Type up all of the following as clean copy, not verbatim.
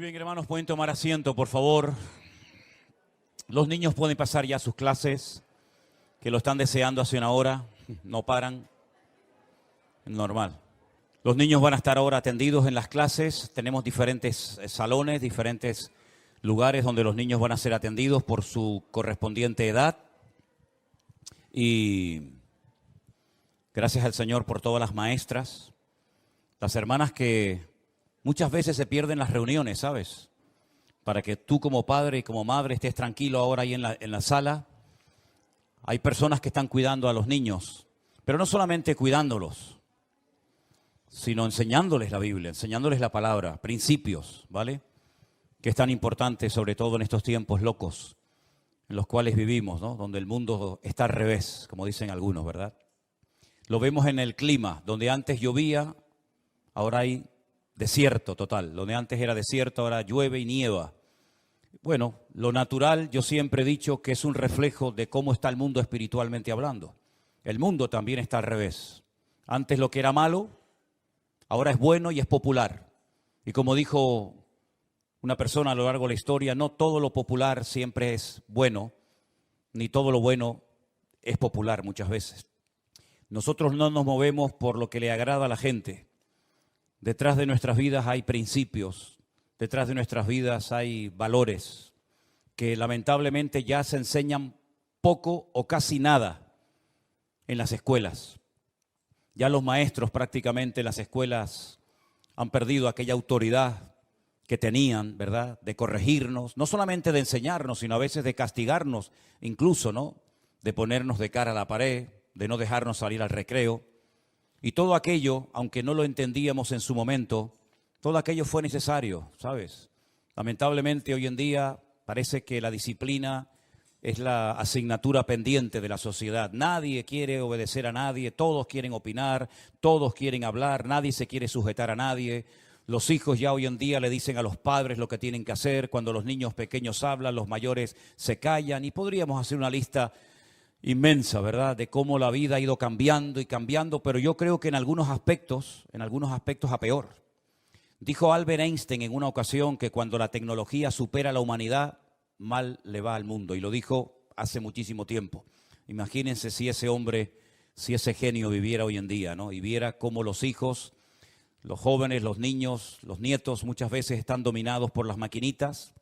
Muy bien, hermanos, pueden tomar asiento, por favor. Los niños pueden pasar ya a sus clases, que lo están deseando hace una hora, no paran, normal. Los niños van a estar ahora atendidos en las clases, tenemos diferentes salones, diferentes lugares donde los niños van a ser atendidos por su correspondiente edad. Y gracias al Señor por todas las maestras, las hermanas que muchas veces se pierden las reuniones, ¿sabes? Para que tú como padre y como madre estés tranquilo ahora ahí en la sala. Hay personas que están cuidando a los niños, pero no solamente cuidándolos, sino enseñándoles la Biblia, enseñándoles la palabra, principios, ¿vale? Que es tan importante, sobre todo en estos tiempos locos en los cuales vivimos, ¿no? Donde el mundo está al revés, como dicen algunos, ¿verdad? Lo vemos en el clima, donde antes llovía, ahora hay desierto total. Donde antes era desierto, ahora llueve y nieva. Bueno, lo natural, yo siempre he dicho que es un reflejo de cómo está el mundo espiritualmente hablando. El mundo también está al revés. Antes lo que era malo, ahora es bueno y es popular. Y como dijo una persona a lo largo de la historia, no todo lo popular siempre es bueno, ni todo lo bueno es popular muchas veces. Nosotros no nos movemos por lo que le agrada a la gente. Detrás de nuestras vidas hay principios, detrás de nuestras vidas hay valores que lamentablemente ya se enseñan poco o casi nada en las escuelas. Ya los maestros prácticamente en las escuelas han perdido aquella autoridad que tenían, ¿verdad? De corregirnos, no solamente de enseñarnos, sino a veces de castigarnos, incluso, ¿no? De ponernos de cara a la pared, de no dejarnos salir al recreo. Y todo aquello, aunque no lo entendíamos en su momento, todo aquello fue necesario, ¿sabes? Lamentablemente hoy en día parece que la disciplina es la asignatura pendiente de la sociedad. Nadie quiere obedecer a nadie, todos quieren opinar, todos quieren hablar, nadie se quiere sujetar a nadie. Los hijos ya hoy en día le dicen a los padres lo que tienen que hacer. Cuando los niños pequeños hablan, los mayores se callan. Y podríamos hacer una lista inmensa, ¿verdad? De cómo la vida ha ido cambiando y cambiando, pero yo creo que en algunos aspectos a peor. Dijo Albert Einstein en una ocasión que cuando la tecnología supera a la humanidad, mal le va al mundo. Y lo dijo hace muchísimo tiempo. Imagínense si ese hombre, si ese genio viviera hoy en día, ¿no? Y viera cómo los hijos, los jóvenes, los niños, los nietos muchas veces están dominados por las maquinitas.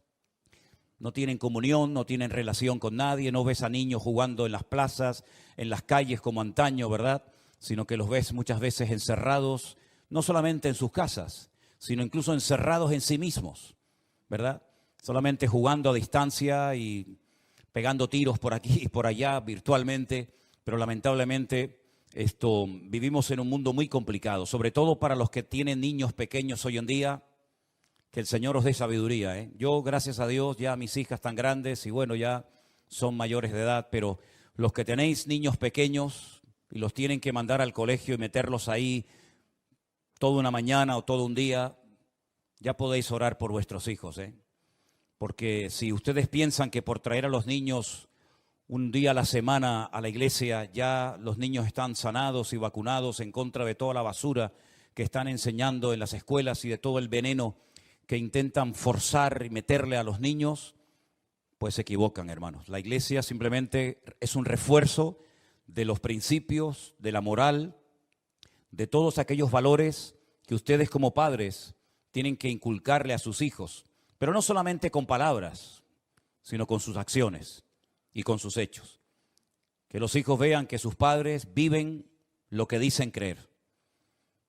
No tienen comunión, no tienen relación con nadie, no ves a niños jugando en las plazas, en las calles como antaño, ¿verdad? Sino que los ves muchas veces encerrados, no solamente en sus casas, sino incluso encerrados en sí mismos, ¿verdad? Solamente jugando a distancia y pegando tiros por aquí y por allá virtualmente, pero lamentablemente vivimos en un mundo muy complicado, sobre todo para los que tienen niños pequeños hoy en día. Que el Señor os dé sabiduría, ¿eh? Yo, gracias a Dios, ya mis hijas están grandes y bueno, ya son mayores de edad, pero los que tenéis niños pequeños y los tienen que mandar al colegio y meterlos ahí toda una mañana o todo un día, ya podéis orar por vuestros hijos, ¿eh? Porque si ustedes piensan que por traer a los niños un día a la semana a la iglesia, ya los niños están sanados y vacunados en contra de toda la basura que están enseñando en las escuelas y de todo el veneno que intentan forzar y meterle a los niños, pues se equivocan, hermanos. La iglesia simplemente es un refuerzo de los principios, de la moral, de todos aquellos valores que ustedes como padres tienen que inculcarle a sus hijos, pero no solamente con palabras, sino con sus acciones y con sus hechos. Que los hijos vean que sus padres viven lo que dicen creer.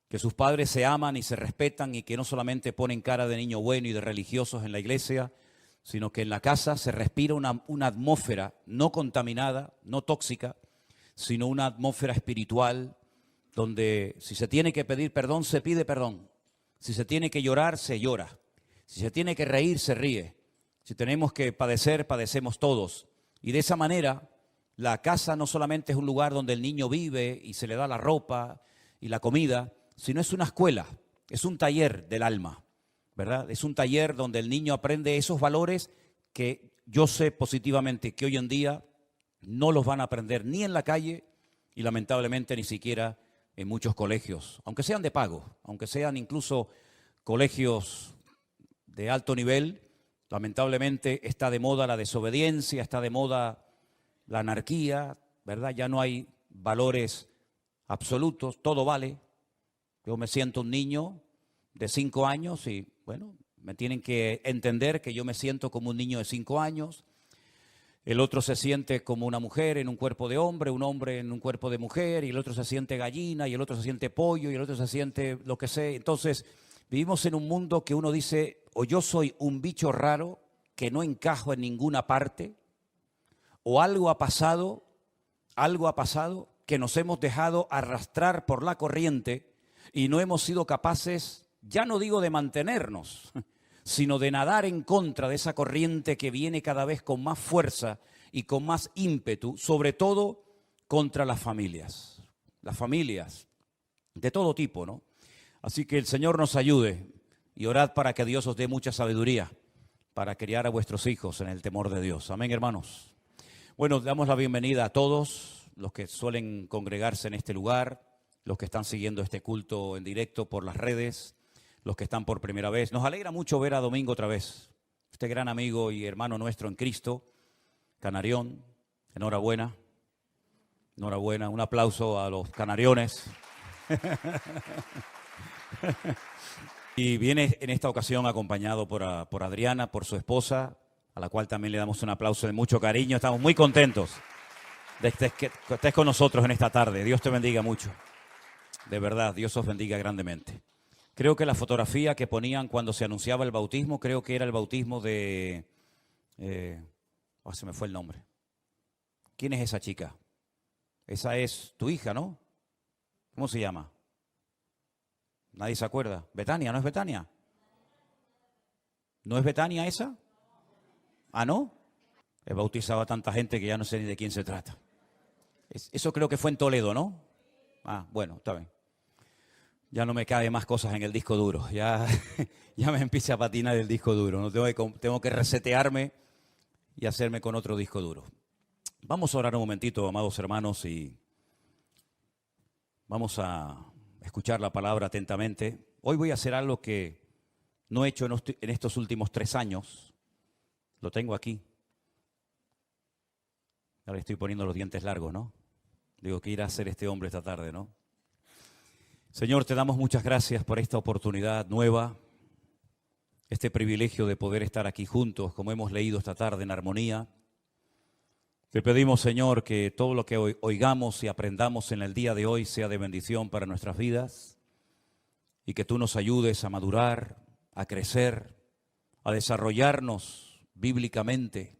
Que sus padres se aman y se respetan y que no solamente ponen cara de niño bueno y de religiosos en la iglesia, sino que en la casa se respira una atmósfera no contaminada, no tóxica, sino una atmósfera espiritual donde si se tiene que pedir perdón, se pide perdón. Si se tiene que llorar, se llora. Si se tiene que reír, se ríe. Si tenemos que padecer, padecemos todos. Y de esa manera, la casa no solamente es un lugar donde el niño vive y se le da la ropa y la comida, sino es una escuela, es un taller del alma, ¿verdad? Es un taller donde el niño aprende esos valores que yo sé positivamente que hoy en día no los van a aprender ni en la calle y lamentablemente ni siquiera en muchos colegios, aunque sean de pago, aunque sean incluso colegios de alto nivel. Lamentablemente está de moda la desobediencia, está de moda la anarquía, ¿verdad? Ya no hay valores absolutos, todo vale. Yo me siento un niño de 5 años y, bueno, me tienen que entender que yo me siento como un niño de 5 años. El otro se siente como una mujer en un cuerpo de hombre, un hombre en un cuerpo de mujer, y el otro se siente gallina, y el otro se siente pollo, y el otro se siente lo que sea. Entonces, vivimos en un mundo que uno dice, o yo soy un bicho raro que no encajo en ninguna parte, o algo ha pasado que nos hemos dejado arrastrar por la corriente y no hemos sido capaces, ya no digo de mantenernos, sino de nadar en contra de esa corriente que viene cada vez con más fuerza y con más ímpetu, sobre todo contra las familias de todo tipo, ¿no? Así que el Señor nos ayude y orad para que Dios os dé mucha sabiduría para criar a vuestros hijos en el temor de Dios. Amén, hermanos. Bueno, damos la bienvenida a todos los que suelen congregarse en este lugar, los que están siguiendo este culto en directo por las redes, los que están por primera vez. Nos alegra mucho ver a Domingo otra vez, este gran amigo y hermano nuestro en Cristo, Canarión. Enhorabuena, enhorabuena. Un aplauso a los canariones. Y viene en esta ocasión acompañado por Adriana, por su esposa, a la cual también le damos un aplauso de mucho cariño. Estamos muy contentos de que estés con nosotros en esta tarde. Dios te bendiga mucho. De verdad, Dios os bendiga grandemente. Creo que la fotografía que ponían cuando se anunciaba el bautismo, creo que era el bautismo de... se me fue el nombre. ¿Quién es esa chica? Esa es tu hija, ¿no? ¿Cómo se llama? Nadie se acuerda. ¿Betania? ¿No es Betania? ¿No es Betania esa? ¿Ah, no? He bautizado a tanta gente que ya no sé ni de quién se trata. Eso creo que fue en Toledo, ¿no? Ah, bueno, está bien. Ya no me cabe más cosas en el disco duro. Ya me empieza a patinar el disco duro. No tengo que resetearme y hacerme con otro disco duro. Vamos a orar un momentito, amados hermanos, y vamos a escuchar la palabra atentamente. Hoy voy a hacer algo que no he hecho en estos últimos 3 años. Lo tengo aquí. Ahora estoy poniendo los dientes largos, ¿no? Digo, ¿qué irá a hacer este hombre esta tarde, no? Señor, te damos muchas gracias por esta oportunidad nueva, este privilegio de poder estar aquí juntos, como hemos leído esta tarde en armonía. Te pedimos, Señor, que todo lo que oigamos y aprendamos en el día de hoy sea de bendición para nuestras vidas y que tú nos ayudes a madurar, a crecer, a desarrollarnos bíblicamente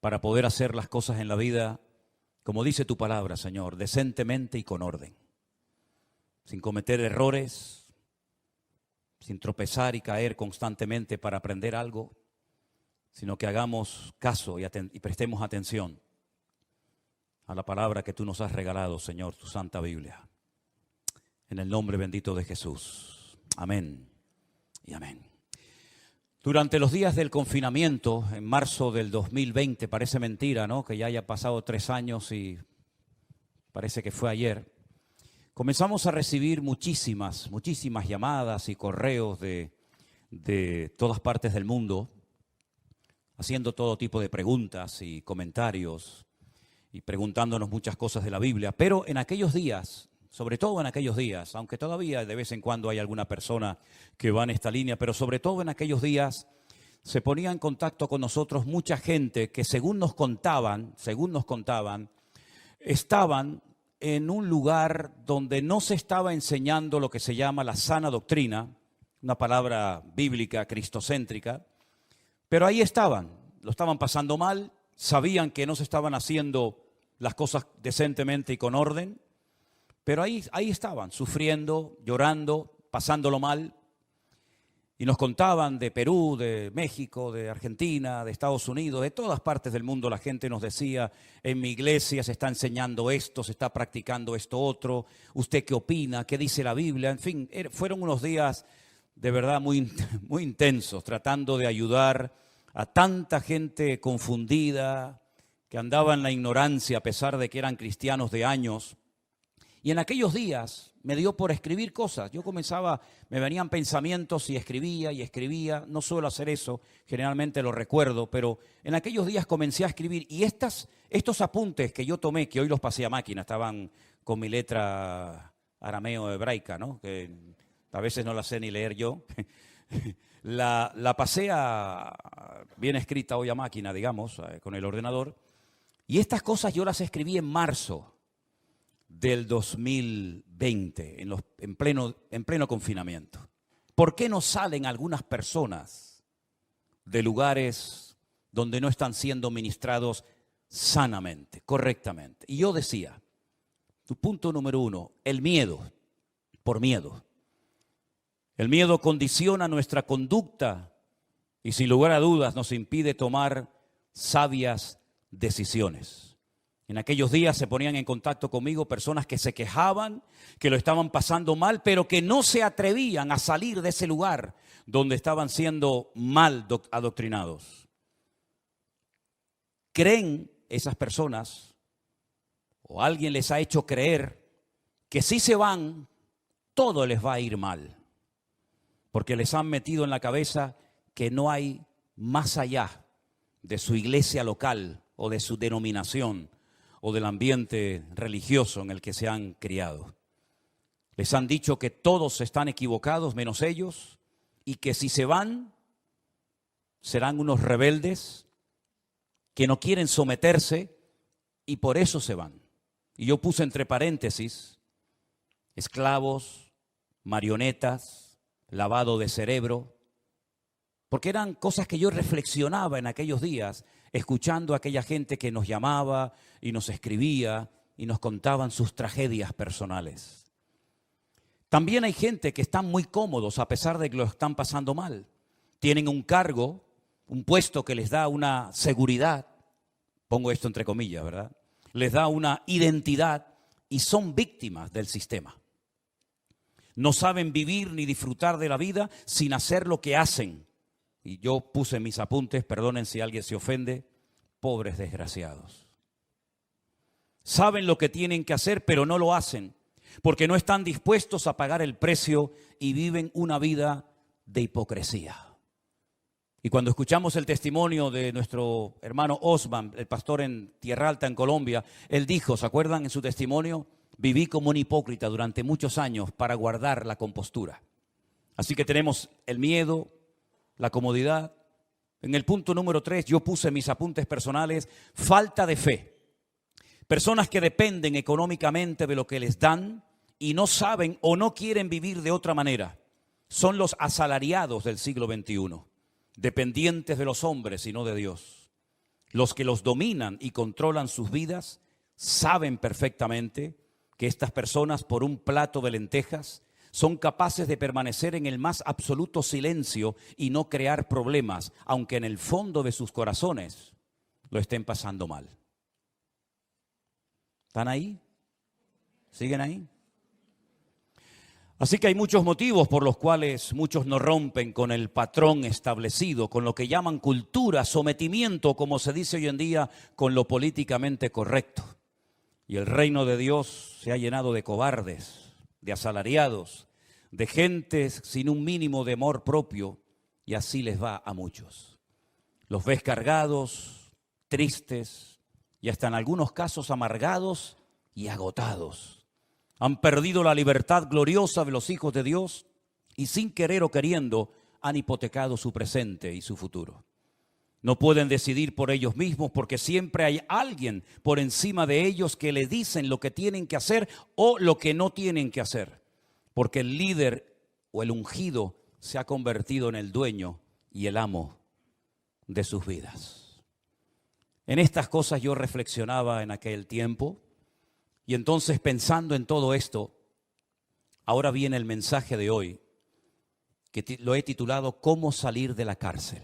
para poder hacer las cosas en la vida, como dice tu palabra, Señor, decentemente y con orden, sin cometer errores, sin tropezar y caer constantemente para aprender algo, sino que hagamos caso y prestemos atención a la palabra que tú nos has regalado, Señor, tu Santa Biblia. En el nombre bendito de Jesús. Amén y amén. Durante los días del confinamiento, en marzo del 2020, parece mentira, ¿no?, que ya haya pasado 3 años y parece que fue ayer, comenzamos a recibir muchísimas llamadas y correos de todas partes del mundo, haciendo todo tipo de preguntas y comentarios y preguntándonos muchas cosas de la Biblia. Pero en aquellos días, sobre todo en aquellos días, aunque todavía de vez en cuando hay alguna persona que va en esta línea, pero sobre todo en aquellos días se ponía en contacto con nosotros mucha gente que según nos contaban, estaban en un lugar donde no se estaba enseñando lo que se llama la sana doctrina, una palabra bíblica cristocéntrica, pero ahí estaban, lo estaban pasando mal, sabían que no se estaban haciendo las cosas decentemente y con orden, pero ahí estaban, sufriendo, llorando, pasándolo mal. Y nos contaban de Perú, de México, de Argentina, de Estados Unidos, de todas partes del mundo. La gente nos decía, en mi iglesia se está enseñando esto, se está practicando esto otro. ¿Usted qué opina? ¿Qué dice la Biblia? En fin, fueron unos días de verdad muy intensos, tratando de ayudar a tanta gente confundida, que andaba en la ignorancia a pesar de que eran cristianos de años, Y en aquellos días me dio por escribir cosas. Yo comenzaba, me venían pensamientos y escribía y escribía. No suelo hacer eso, generalmente lo recuerdo, pero en aquellos días comencé a escribir. Y estos apuntes que yo tomé, que hoy los pasé a máquina, estaban con mi letra arameo hebraica, ¿no? Que a veces no la sé ni leer yo. La pasé bien escrita hoy a máquina, digamos, con el ordenador. Y estas cosas yo las escribí en marzo del 2020, en pleno confinamiento. ¿Por qué no salen algunas personas de lugares donde no están siendo ministrados sanamente, correctamente? Y yo decía, tu punto número 1, el miedo, por miedo. El miedo condiciona nuestra conducta y sin lugar a dudas nos impide tomar sabias decisiones. En aquellos días se ponían en contacto conmigo personas que se quejaban, que lo estaban pasando mal, pero que no se atrevían a salir de ese lugar donde estaban siendo mal adoctrinados. ¿Creen esas personas o alguien les ha hecho creer que si se van, todo les va a ir mal? Porque les han metido en la cabeza que no hay más allá de su iglesia local o de su denominación o del ambiente religioso en el que se han criado. Les han dicho que todos están equivocados menos ellos y que si se van serán unos rebeldes que no quieren someterse y por eso se van. Y yo puse entre paréntesis, esclavos, marionetas, lavado de cerebro, porque eran cosas que yo reflexionaba en aquellos días, escuchando a aquella gente que nos llamaba y nos escribía y nos contaban sus tragedias personales. También hay gente que están muy cómodos a pesar de que lo están pasando mal. Tienen un cargo, un puesto que les da una seguridad, pongo esto entre comillas, ¿verdad? Les da una identidad y son víctimas del sistema. No saben vivir ni disfrutar de la vida sin hacer lo que hacen. Y yo puse en mis apuntes, perdonen si alguien se ofende, pobres desgraciados. Saben lo que tienen que hacer, pero no lo hacen, porque no están dispuestos a pagar el precio y viven una vida de hipocresía. Y cuando escuchamos el testimonio de nuestro hermano Osman, el pastor en Tierra Alta, en Colombia, él dijo, ¿se acuerdan en su testimonio? Viví como un hipócrita durante muchos años para guardar la compostura. Así que tenemos el miedo, la comodidad. En el punto número 3 yo puse en mis apuntes personales, falta de fe. Personas que dependen económicamente de lo que les dan y no saben o no quieren vivir de otra manera. Son los asalariados del siglo XXI, dependientes de los hombres y no de Dios. Los que los dominan y controlan sus vidas saben perfectamente que estas personas por un plato de lentejas son capaces de permanecer en el más absoluto silencio y no crear problemas, aunque en el fondo de sus corazones lo estén pasando mal. ¿Están ahí? ¿Siguen ahí? Así que hay muchos motivos por los cuales muchos no rompen con el patrón establecido, con lo que llaman cultura, sometimiento, como se dice hoy en día, con lo políticamente correcto. Y el reino de Dios se ha llenado de cobardes, de asalariados, de gentes sin un mínimo de amor propio, y así les va a muchos. Los ves cargados, tristes y hasta en algunos casos amargados y agotados. Han perdido la libertad gloriosa de los hijos de Dios y sin querer o queriendo han hipotecado su presente y su futuro. No pueden decidir por ellos mismos porque siempre hay alguien por encima de ellos que les dicen lo que tienen que hacer o lo que no tienen que hacer. Porque el líder o el ungido se ha convertido en el dueño y el amo de sus vidas. En estas cosas yo reflexionaba en aquel tiempo y entonces pensando en todo esto, ahora viene el mensaje de hoy que lo he titulado ¿Cómo salir de la cárcel?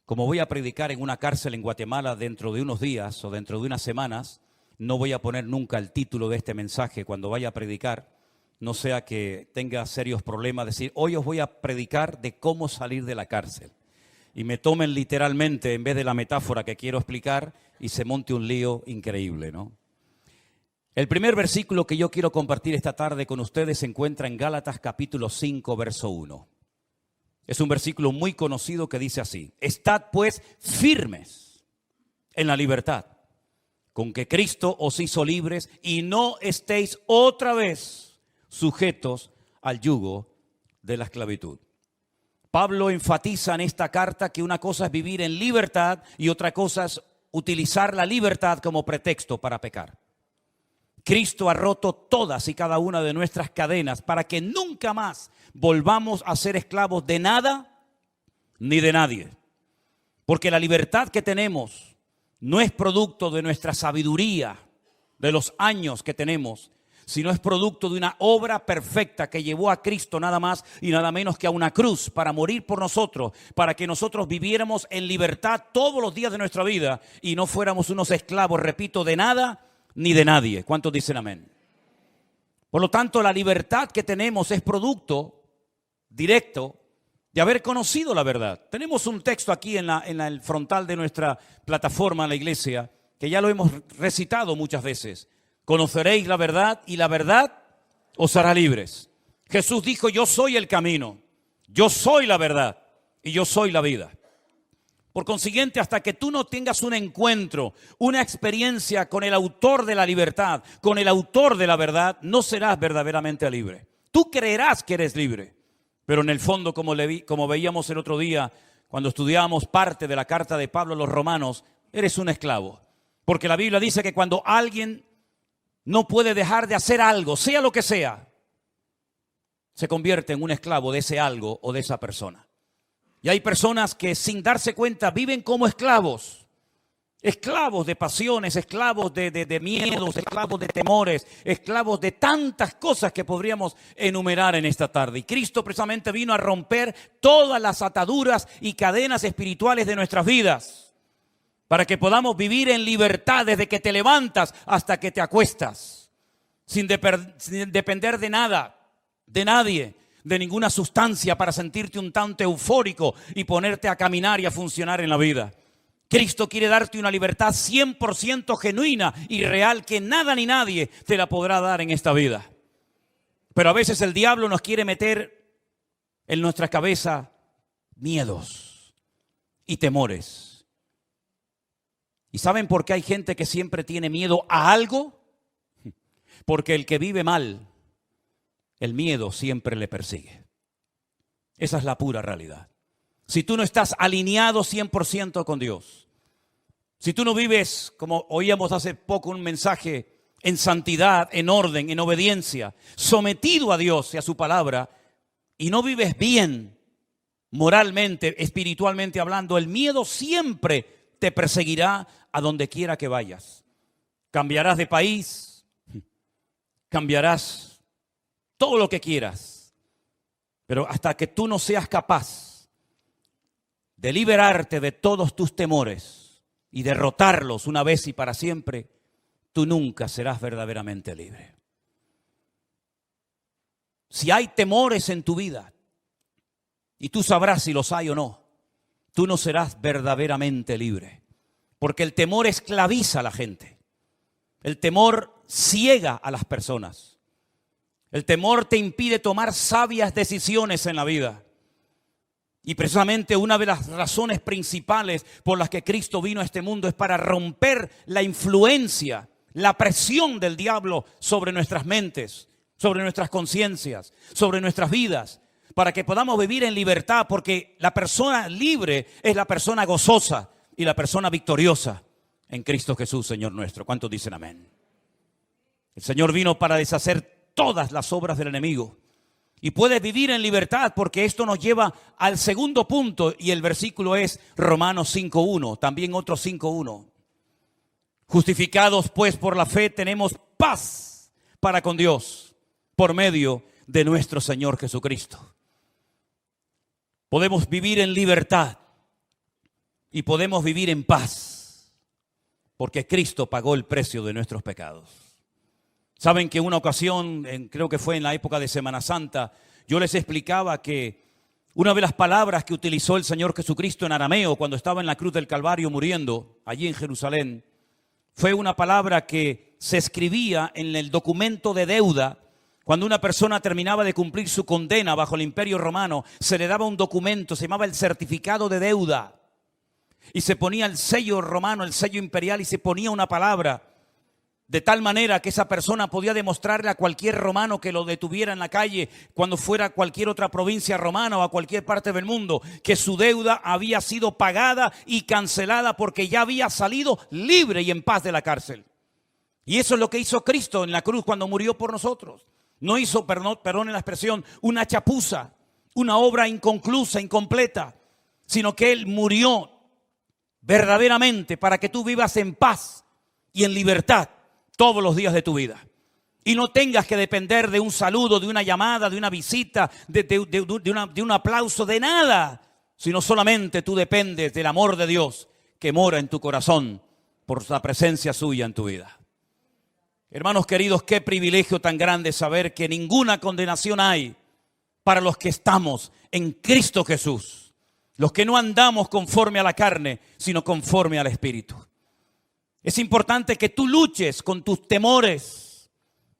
Como voy a predicar en una cárcel en Guatemala dentro de unos días o dentro de unas semanas, no voy a poner nunca el título de este mensaje cuando vaya a predicar, no sea que tenga serios problemas, decir, hoy os voy a predicar de cómo salir de la cárcel. Y me tomen literalmente en vez de la metáfora que quiero explicar y se monte un lío increíble, ¿no? El primer versículo que yo quiero compartir esta tarde con ustedes se encuentra en Gálatas capítulo 5, verso 1. Es un versículo muy conocido que dice así: estad pues firmes en la libertad con que Cristo os hizo libres, y no estéis otra vez sujetos al yugo de la esclavitud. Pablo enfatiza en esta carta que una cosa es vivir en libertad y otra cosa es utilizar la libertad como pretexto para pecar. Cristo ha roto todas y cada una de nuestras cadenas para que nunca más volvamos a ser esclavos de nada ni de nadie. Porque la libertad que tenemos no es producto de nuestra sabiduría, de los años que tenemos, sino es producto de una obra perfecta que llevó a Cristo nada más y nada menos que a una cruz para morir por nosotros, para que nosotros viviéramos en libertad todos los días de nuestra vida y no fuéramos unos esclavos, repito, de nada ni de nadie. ¿Cuántos dicen amén? Por lo tanto, la libertad que tenemos es producto directo de haber conocido la verdad. Tenemos un texto aquí en el frontal de nuestra plataforma en la iglesia, que ya lo hemos recitado muchas veces. Conoceréis la verdad y la verdad os hará libres. Jesús dijo: yo soy el camino, yo soy la verdad y yo soy la vida. Por consiguiente, hasta que tú no tengas un encuentro, una experiencia con el autor de la libertad, con el autor de la verdad, no serás verdaderamente libre. Tú creerás que eres libre, pero en el fondo, como veíamos el otro día, cuando estudiábamos parte de la carta de Pablo a los romanos, eres un esclavo. Porque la Biblia dice que cuando alguien no puede dejar de hacer algo, sea lo que sea, se convierte en un esclavo de ese algo o de esa persona. Y hay personas que sin darse cuenta viven como esclavos. Esclavos de pasiones, esclavos de miedos, esclavos de temores, esclavos de tantas cosas que podríamos enumerar en esta tarde. Y Cristo precisamente vino a romper todas las ataduras y cadenas espirituales de nuestras vidas, para que podamos vivir en libertad desde que te levantas hasta que te acuestas, sin depender de nada, de nadie, de ninguna sustancia para sentirte un tanto eufórico y ponerte a caminar y a funcionar en la vida. Cristo quiere darte una libertad 100% genuina y real que nada ni nadie te la podrá dar en esta vida. Pero a veces el diablo nos quiere meter en nuestra cabeza miedos y temores. ¿Y saben por qué hay gente que siempre tiene miedo a algo? Porque el que vive mal, el miedo siempre le persigue. Esa es la pura realidad. Si tú no estás alineado 100% con Dios, si tú no vives, como oíamos hace poco un mensaje, en santidad, en orden, en obediencia, sometido a Dios y a su palabra, y no vives bien moralmente, espiritualmente hablando, el miedo siempre te perseguirá a donde quiera que vayas. Cambiarás de país, cambiarás todo lo que quieras, pero hasta que tú no seas capaz de liberarte de todos tus temores y derrotarlos una vez y para siempre, tú nunca serás verdaderamente libre. Si hay temores en tu vida, y tú sabrás si los hay o no, tú no serás verdaderamente libre. Porque el temor esclaviza a la gente. El temor ciega a las personas. El temor te impide tomar sabias decisiones en la vida. Y precisamente una de las razones principales por las que Cristo vino a este mundo es para romper la influencia, la presión del diablo sobre nuestras mentes, sobre nuestras conciencias, sobre nuestras vidas, para que podamos vivir en libertad, porque la persona libre es la persona gozosa y la persona victoriosa en Cristo Jesús, Señor nuestro. ¿Cuántos dicen amén? El Señor vino para deshacer todas las obras del enemigo. Y puedes vivir en libertad, porque esto nos lleva al segundo punto, y el versículo es Romanos 5.1, también otro 5.1. Justificados pues por la fe tenemos paz para con Dios por medio de nuestro Señor Jesucristo. Podemos vivir en libertad y podemos vivir en paz, porque Cristo pagó el precio de nuestros pecados. Saben que una ocasión, creo que fue en la época de Semana Santa, yo les explicaba que una de las palabras que utilizó el Señor Jesucristo en arameo cuando estaba en la cruz del Calvario muriendo allí en Jerusalén, fue una palabra que se escribía en el documento de deuda. Cuando una persona terminaba de cumplir su condena bajo el Imperio Romano, se le daba un documento, se llamaba el certificado de deuda. Y se ponía el sello romano, el sello imperial, y se ponía una palabra. De tal manera que esa persona podía demostrarle a cualquier romano que lo detuviera en la calle, cuando fuera a cualquier otra provincia romana o a cualquier parte del mundo, que su deuda había sido pagada y cancelada porque ya había salido libre y en paz de la cárcel. Y eso es lo que hizo Cristo en la cruz cuando murió por nosotros. No hizo, perdón la expresión, una chapuza, una obra inconclusa, incompleta, sino que Él murió verdaderamente para que tú vivas en paz y en libertad todos los días de tu vida. Y no tengas que depender de un saludo, de una llamada, de una visita, de un aplauso, de nada. Sino solamente tú dependes del amor de Dios que mora en tu corazón por la presencia suya en tu vida. Hermanos queridos, qué privilegio tan grande saber que ninguna condenación hay para los que estamos en Cristo Jesús. Los que no andamos conforme a la carne, sino conforme al Espíritu. Es importante que tú luches con tus temores,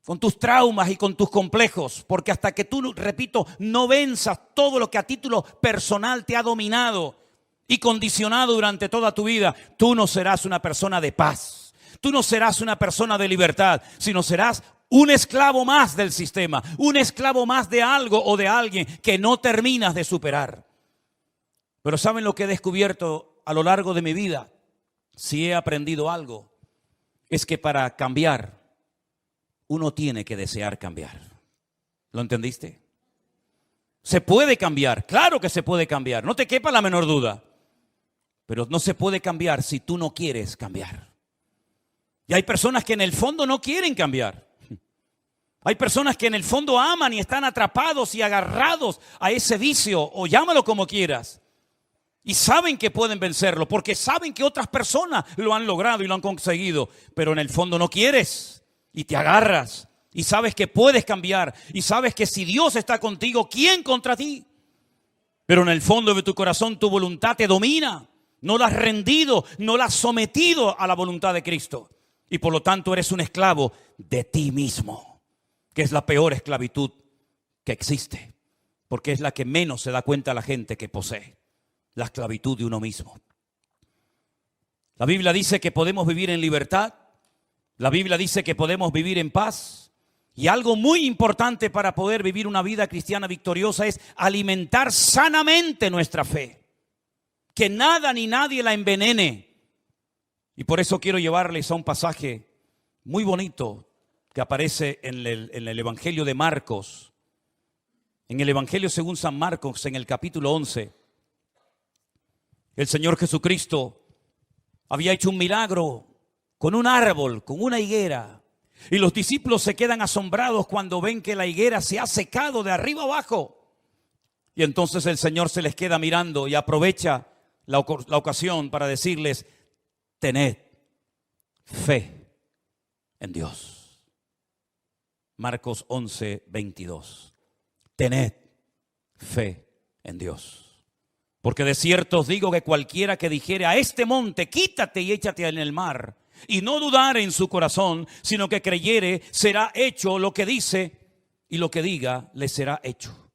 con tus traumas y con tus complejos, porque hasta que tú, repito, no venzas todo lo que a título personal te ha dominado y condicionado durante toda tu vida, tú no serás una persona de paz, tú no serás una persona de libertad, sino serás un esclavo más del sistema, un esclavo más de algo o de alguien que no terminas de superar. Pero ¿saben lo que he descubierto a lo largo de mi vida? Si he aprendido algo, es que para cambiar, uno tiene que desear cambiar. ¿Lo entendiste? Se puede cambiar, claro que se puede cambiar, no te quepa la menor duda. Pero no se puede cambiar si tú no quieres cambiar. Y hay personas que en el fondo no quieren cambiar. Hay personas que en el fondo aman y están atrapados y agarrados a ese vicio, o llámalo como quieras. Y saben que pueden vencerlo porque saben que otras personas lo han logrado y lo han conseguido. Pero en el fondo no quieres y te agarras y sabes que puedes cambiar. Y sabes que si Dios está contigo, ¿quién contra ti? Pero en el fondo de tu corazón tu voluntad te domina. No la has rendido, no la has sometido a la voluntad de Cristo. Y por lo tanto eres un esclavo de ti mismo. Que es la peor esclavitud que existe. Porque es la que menos se da cuenta la gente que posee. La esclavitud de uno mismo. La Biblia dice que podemos vivir en libertad. La Biblia dice que podemos vivir en paz. Y algo muy importante para poder vivir una vida cristiana victoriosa es alimentar sanamente nuestra fe. Que nada ni nadie la envenene. Y por eso quiero llevarles a un pasaje muy bonito que aparece en el Evangelio de Marcos. En el Evangelio según San Marcos, en el capítulo 11. El Señor Jesucristo había hecho un milagro con un árbol, con una higuera. Y los discípulos se quedan asombrados cuando ven que la higuera se ha secado de arriba abajo. Y entonces el Señor se les queda mirando y aprovecha la ocasión para decirles: tened fe en Dios. Marcos 11, 22. Tened fe en Dios. Porque de cierto os digo que cualquiera que dijere a este monte, quítate y échate en el mar, y no dudare en su corazón, sino que creyere, será hecho lo que dice, y lo que diga le será hecho.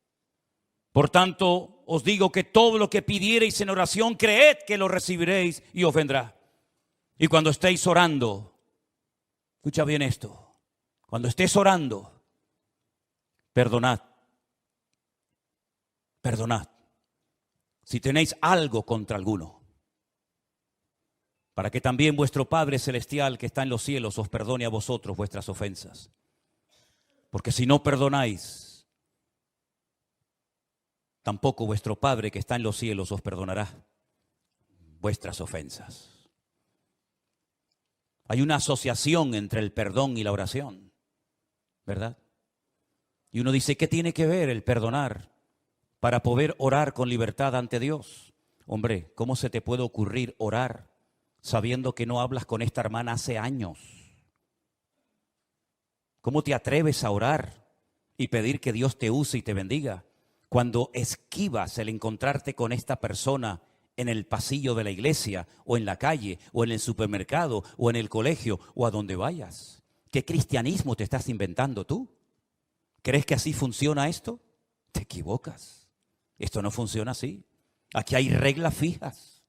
Por tanto, os digo que todo lo que pidiereis en oración, creed que lo recibiréis y os vendrá. Y cuando estéis orando, escucha bien esto, cuando estés orando, perdonad. Perdonad. Si tenéis algo contra alguno, para que también vuestro Padre Celestial que está en los cielos os perdone a vosotros vuestras ofensas. Porque si no perdonáis, tampoco vuestro Padre que está en los cielos os perdonará vuestras ofensas. Hay una asociación entre el perdón y la oración, ¿verdad? Y uno dice, ¿qué tiene que ver el perdonar para poder orar con libertad ante Dios? Hombre, ¿cómo se te puede ocurrir orar sabiendo que no hablas con esta hermana hace años? ¿Cómo te atreves a orar y pedir que Dios te use y te bendiga cuando esquivas el encontrarte con esta persona en el pasillo de la iglesia o en la calle o en el supermercado o en el colegio o a donde vayas? ¿Qué cristianismo te estás inventando tú? ¿Crees que así funciona esto? Te equivocas. Esto no funciona así. Aquí hay reglas fijas,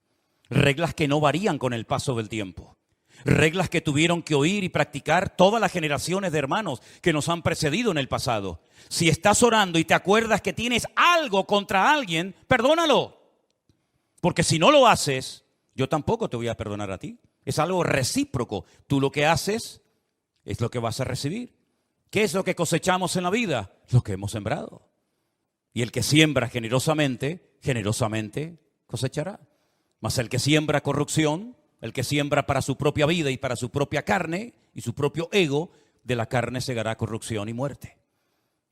reglas que no varían con el paso del tiempo, reglas que tuvieron que oír y practicar todas las generaciones de hermanos que nos han precedido en el pasado. Si estás orando y te acuerdas que tienes algo contra alguien, perdónalo. Porque si no lo haces, yo tampoco te voy a perdonar a ti. Es algo recíproco. Tú lo que haces es lo que vas a recibir. ¿Qué es lo que cosechamos en la vida? Lo que hemos sembrado. Y el que siembra generosamente, generosamente cosechará. Mas el que siembra corrupción, el que siembra para su propia vida y para su propia carne y su propio ego, de la carne segará corrupción y muerte.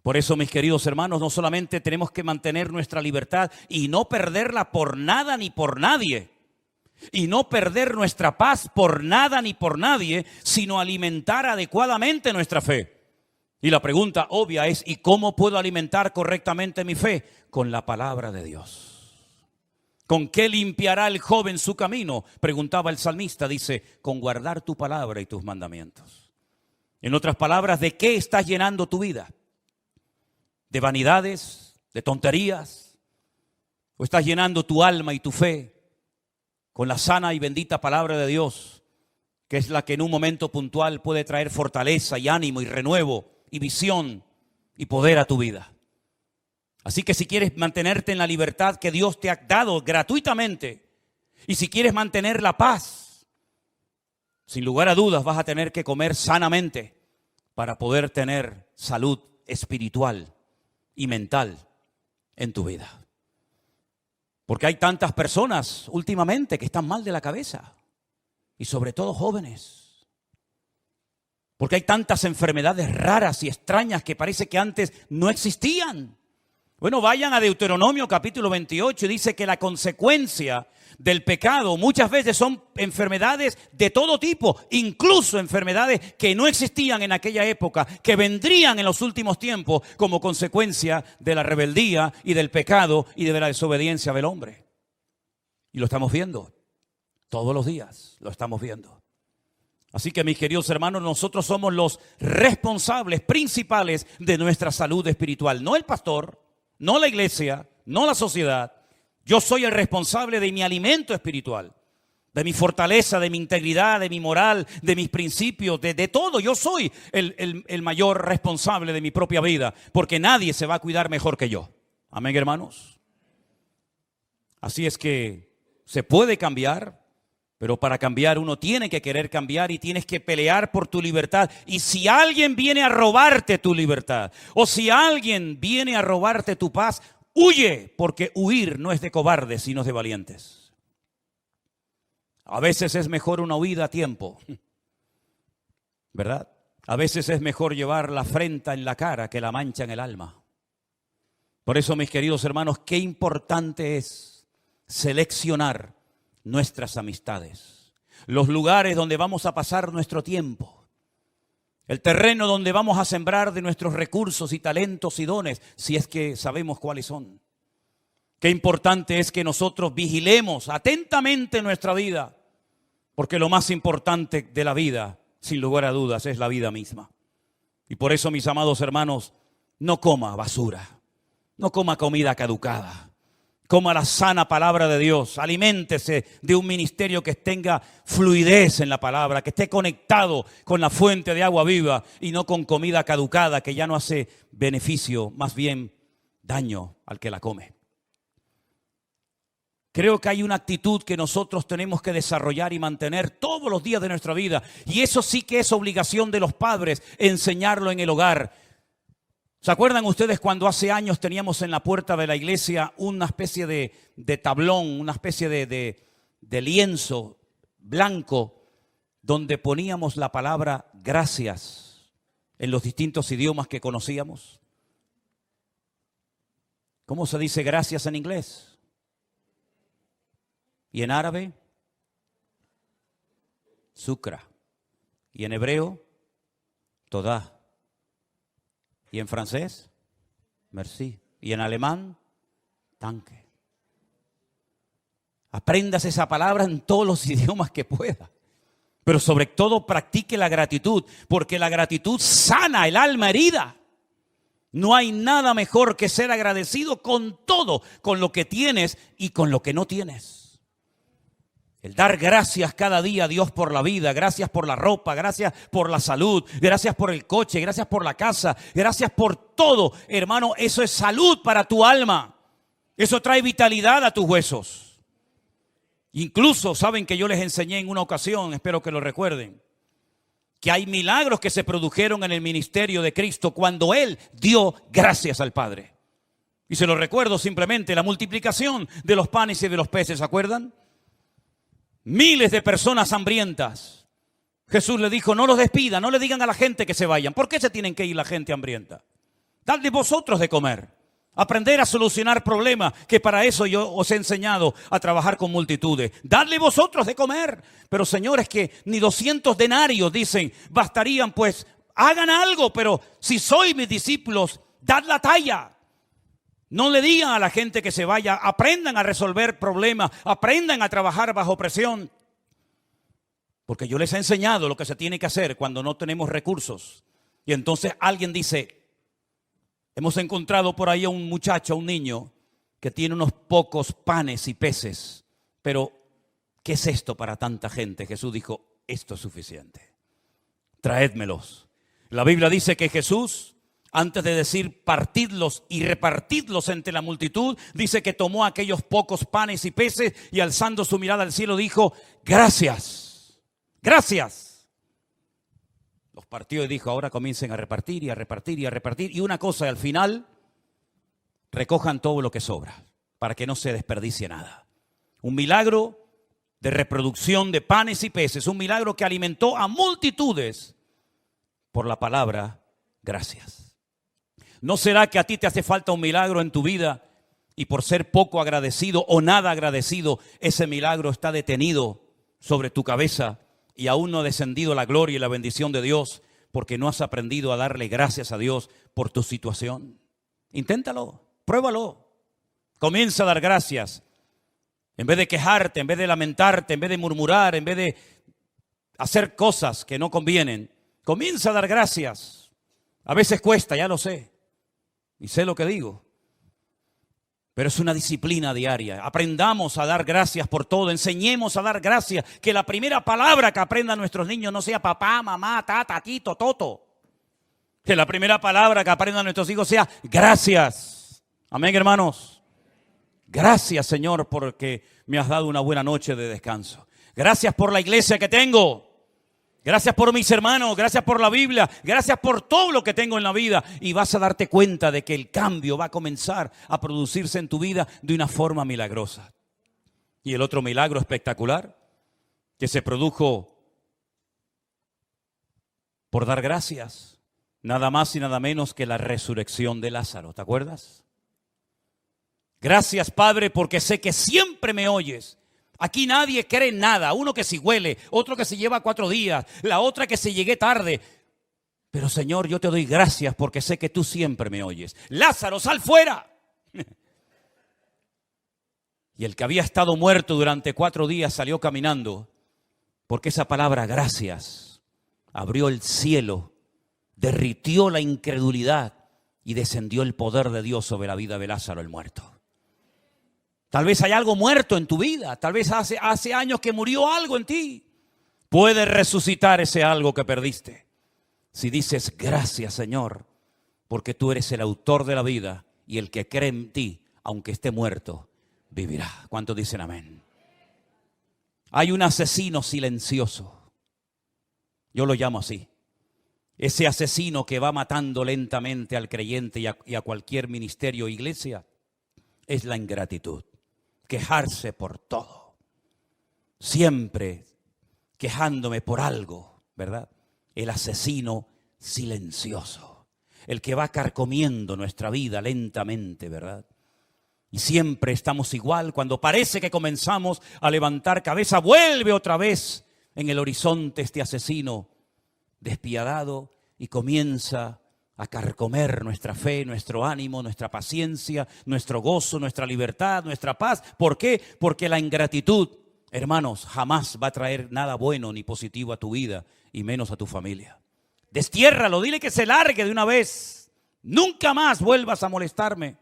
Por eso, mis queridos hermanos, no solamente tenemos que mantener nuestra libertad y no perderla por nada ni por nadie, y no perder nuestra paz por nada ni por nadie, sino alimentar adecuadamente nuestra fe. Y la pregunta obvia es, ¿y cómo puedo alimentar correctamente mi fe? Con la palabra de Dios. ¿Con qué limpiará el joven su camino? Preguntaba el salmista, dice, con guardar tu palabra y tus mandamientos. En otras palabras, ¿de qué estás llenando tu vida? ¿De vanidades? ¿De tonterías? ¿O estás llenando tu alma y tu fe con la sana y bendita palabra de Dios, que es la que en un momento puntual puede traer fortaleza y ánimo y renuevo y visión y poder a tu vida? Así que si quieres mantenerte en la libertad que Dios te ha dado gratuitamente, y si quieres mantener la paz, sin lugar a dudas vas a tener que comer sanamente para poder tener salud espiritual y mental en tu vida. Porque hay tantas personas últimamente que están mal de la cabeza, y sobre todo jóvenes. Porque hay tantas enfermedades raras y extrañas que parece que antes no existían. Bueno, vayan a Deuteronomio capítulo 28 y dice que la consecuencia del pecado muchas veces son enfermedades de todo tipo, incluso enfermedades que no existían en aquella época, que vendrían en los últimos tiempos como consecuencia de la rebeldía y del pecado y de la desobediencia del hombre. Y lo estamos viendo, todos los días lo estamos viendo. Así que, mis queridos hermanos, nosotros somos los responsables principales de nuestra salud espiritual, no el pastor, no la iglesia, no la sociedad. Yo soy el responsable de mi alimento espiritual, de mi fortaleza, de mi integridad, de mi moral, de mis principios, de todo. Yo soy el mayor responsable de mi propia vida, porque nadie se va a cuidar mejor que yo. Amén, hermanos. Así es que se puede cambiar, pero para cambiar uno tiene que querer cambiar y tienes que pelear por tu libertad. Y si alguien viene a robarte tu libertad, o si alguien viene a robarte tu paz, huye, porque huir no es de cobardes, sino de valientes. A veces es mejor una huida a tiempo, ¿verdad? A veces es mejor llevar la afrenta en la cara que la mancha en el alma. Por eso, mis queridos hermanos, qué importante es seleccionar nuestras amistades, los lugares donde vamos a pasar nuestro tiempo, el terreno donde vamos a sembrar de nuestros recursos y talentos y dones, si es que sabemos cuáles son. Qué importante es que nosotros vigilemos atentamente nuestra vida, porque lo más importante de la vida, sin lugar a dudas, es la vida misma. Y por eso, mis amados hermanos, no coma basura, no coma comida caducada. Coma la sana palabra de Dios, aliméntese de un ministerio que tenga fluidez en la palabra, que esté conectado con la fuente de agua viva y no con comida caducada que ya no hace beneficio, más bien daño al que la come. Creo que hay una actitud que nosotros tenemos que desarrollar y mantener todos los días de nuestra vida, y eso sí que es obligación de los padres, enseñarlo en el hogar. ¿Se acuerdan ustedes cuando hace años teníamos en la puerta de la iglesia una especie de tablón, una especie de lienzo blanco donde poníamos la palabra gracias en los distintos idiomas que conocíamos? ¿Cómo se dice gracias en inglés? ¿Y en árabe? Shukra. ¿Y en hebreo? Todah. ¿Y en francés? Merci. ¿Y en alemán? Danke. Apréndase esa palabra en todos los idiomas que pueda. Pero sobre todo practique la gratitud, porque la gratitud sana el alma herida. No hay nada mejor que ser agradecido con todo, con lo que tienes y con lo que no tienes. El dar gracias cada día a Dios por la vida, gracias por la ropa, gracias por la salud, gracias por el coche, gracias por la casa, gracias por todo. Hermano, eso es salud para tu alma. Eso trae vitalidad a tus huesos. Incluso saben que yo les enseñé en una ocasión, espero que lo recuerden, que hay milagros que se produjeron en el ministerio de Cristo cuando Él dio gracias al Padre. Y se lo recuerdo simplemente, la multiplicación de los panes y de los peces, ¿se acuerdan? Miles de personas hambrientas. Jesús le dijo, no los despida, no le digan a la gente que se vayan. ¿Por qué se tienen que ir la gente hambrienta? Dadle vosotros de comer. Aprender a solucionar problemas, que para eso yo os he enseñado a trabajar con multitudes. Dadle vosotros de comer. Pero señores, que ni 200 denarios, dicen, bastarían, pues hagan algo. Pero si sois mis discípulos, dad la talla. No le digan a la gente que se vaya. Aprendan a resolver problemas. Aprendan a trabajar bajo presión. Porque yo les he enseñado lo que se tiene que hacer cuando no tenemos recursos. Y entonces alguien dice, hemos encontrado por ahí a un muchacho, a un niño, que tiene unos pocos panes y peces. Pero, ¿qué es esto para tanta gente? Jesús dijo, esto es suficiente. Traédmelos. La Biblia dice que Jesús, antes de decir partidlos y repartidlos entre la multitud, dice que tomó aquellos pocos panes y peces y alzando su mirada al cielo dijo, gracias, gracias. Los partió y dijo, ahora comiencen a repartir y a repartir y a repartir. Y una cosa, al final, recojan todo lo que sobra, para que no se desperdicie nada. Un milagro de reproducción de panes y peces, un milagro que alimentó a multitudes por la palabra gracias. ¿No será que a ti te hace falta un milagro en tu vida y por ser poco agradecido o nada agradecido, ese milagro está detenido sobre tu cabeza? Y aún no ha descendido la gloria y la bendición de Dios porque no has aprendido a darle gracias a Dios por tu situación. Inténtalo, pruébalo. Comienza a dar gracias. En vez de quejarte, en vez de lamentarte, en vez de murmurar, en vez de hacer cosas que no convienen, comienza a dar gracias. A veces cuesta, ya lo sé. Y sé lo que digo. Pero es una disciplina diaria. Aprendamos a dar gracias por todo. Enseñemos a dar gracias. Que la primera palabra que aprendan nuestros niños no sea papá, mamá, tata, tito, toto. Que la primera palabra que aprendan nuestros hijos sea gracias. Amén, hermanos. Gracias, Señor, porque me has dado una buena noche de descanso. Gracias por la iglesia que tengo. Gracias por mis hermanos, gracias por la Biblia, gracias por todo lo que tengo en la vida. Y vas a darte cuenta de que el cambio va a comenzar a producirse en tu vida de una forma milagrosa. Y el otro milagro espectacular que se produjo por dar gracias, nada más y nada menos que la resurrección de Lázaro. ¿Te acuerdas? Gracias, Padre, porque sé que siempre me oyes. Aquí nadie cree nada, uno que si huele, otro que se lleva 4 días, la otra que se llegué tarde. Pero Señor, yo te doy gracias porque sé que tú siempre me oyes. Lázaro, sal fuera. Y el que había estado muerto durante 4 días salió caminando porque esa palabra gracias abrió el cielo, derritió la incredulidad y descendió el poder de Dios sobre la vida de Lázaro el muerto. Tal vez hay algo muerto en tu vida. Tal vez hace años que murió algo en ti. Puedes resucitar ese algo que perdiste. Si dices gracias, Señor, porque tú eres el autor de la vida y el que cree en ti, aunque esté muerto, vivirá. ¿Cuántos dicen amén? Hay un asesino silencioso. Yo lo llamo así. Ese asesino que va matando lentamente al creyente y a cualquier ministerio o iglesia es la ingratitud. Quejarse por todo. Siempre quejándome por algo, ¿verdad? El asesino silencioso. El que va carcomiendo nuestra vida lentamente, ¿verdad? Y siempre estamos igual. Cuando parece que comenzamos a levantar cabeza, vuelve otra vez en el horizonte este asesino despiadado y comienza a carcomer nuestra fe, nuestro ánimo, nuestra paciencia, nuestro gozo, nuestra libertad, nuestra paz. ¿Por qué? Porque la ingratitud hermanos, jamás va a traer nada bueno ni positivo a tu vida y menos a tu familia. Destiérralo, dile que se largue de una vez. Nunca más vuelvas a molestarme.